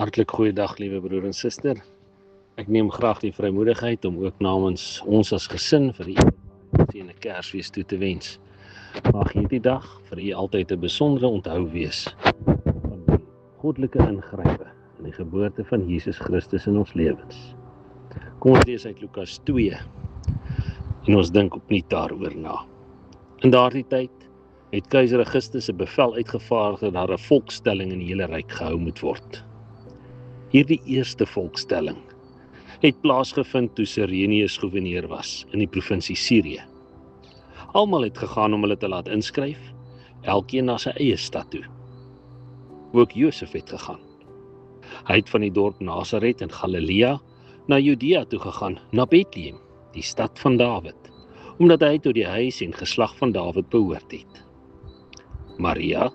Hartlik goeiedag, liewe broer en suster. Ek neem graag die vrymoedigheid om ook namens ons as gesin vir u en 'n Kersfees toe te wens. Mag hierdie dag vir u altyd 'n besondere onthou wees van die goddelike ingrype in die geboorte van Jesus Christus in ons lewens. Kom ons lees uit Lukas 2 en ons dink opnuut daaroor na. In daardie tyd het keiser Augustus 'n bevel uitgevaardig dat daar 'n volkstelling in die hele ryk gehou moet word. Hierdie eerste volkstelling het plaasgevind toe Cyrenius gouverneur was in die provinsie Sirië. Almal het gegaan om hulle te laat inskryf, elkeen na sy eie stad toe. Ook Josef het gegaan. Hy het van die dorp Nasaret in Galilea na Judea toe gegaan, na Bethlehem, die stad van Dawid, omdat hy tot die huis en geslag van Dawid behoort het. Maria,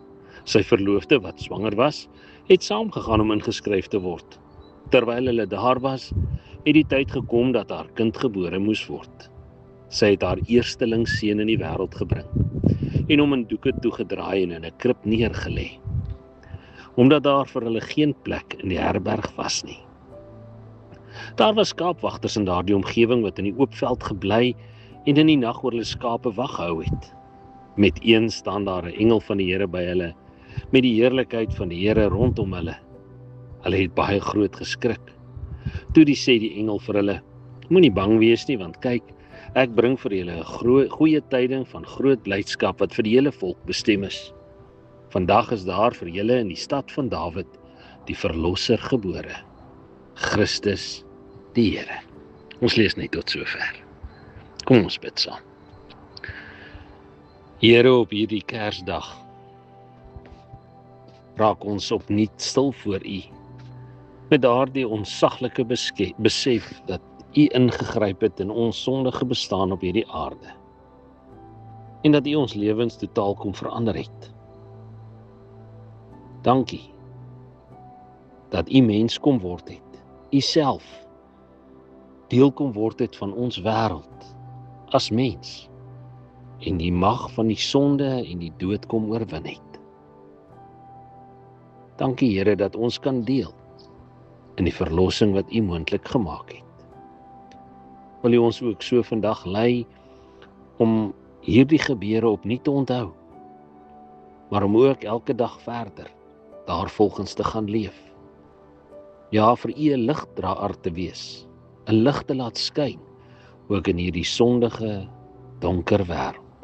sy verloofde wat swanger was, het saamgegaan om ingeskryf te word. Terwyl hulle daar was, het die tyd gekom dat haar kind gebore moes word. Sy het haar eersteling seun in die wêreld gebring en hom in doeke toegedraai en in 'n krib neergelê, omdat daar vir hulle geen plek in die herberg was nie. Daar was skaapwagters in daardie omgewing wat in die oop veld gebly en in die nag oor hulle skape wag gehou het. Met een staan daar 'n engel van die Here by hulle, met die heerlikheid van die Here rondom hulle. Hulle het baie groot geskrik. Toe sê die engel vir hulle: "Moenie bang wees nie, want kyk, ek bring vir julle 'n goeie tyding van groot blydskap wat vir die hele volk bestem is. Vandag is daar vir julle in die stad van Dawid die verlosser gebore, Christus die Here." Ons lees net tot sover. Kom ons bid saam. Here, op hierdie Kersdag raak ons opnuut stil voor U, met daardie onsaglike besef dat U ingegryp het in ons sondige bestaan op hierdie aarde, en dat U ons lewens totaal kom verander het. Dankie dat U mens kom word het, U self deel kom word het van ons wêreld as mens, en die mag van die sonde en die dood kom oorwin het. Dankie Here dat ons kan deel in die verlossing wat U moontlik gemaak het. Wil U ons ook so vandag lei om hierdie gebeure opnuut te onthou, maar om ook elke dag verder daarvolgens te gaan leef. Ja, vir U 'n ligdraer te wees, 'n lig te laat skyn, ook in hierdie sondige, donker wêreld.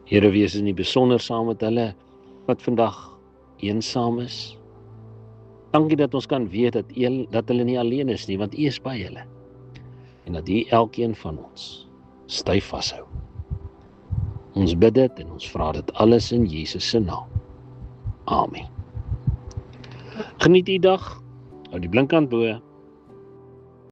Here, wees in die besonder saam met hulle wat vandag eensaam is. Dankie dat ons kan weet dat hulle nie alleen is nie, want U is by hulle. En dat U elkeen van ons styf vashou. Ons bid dit en ons vra dit alles in Jesus se naam. Amen. Geniet die dag, hou die blinkkant bo.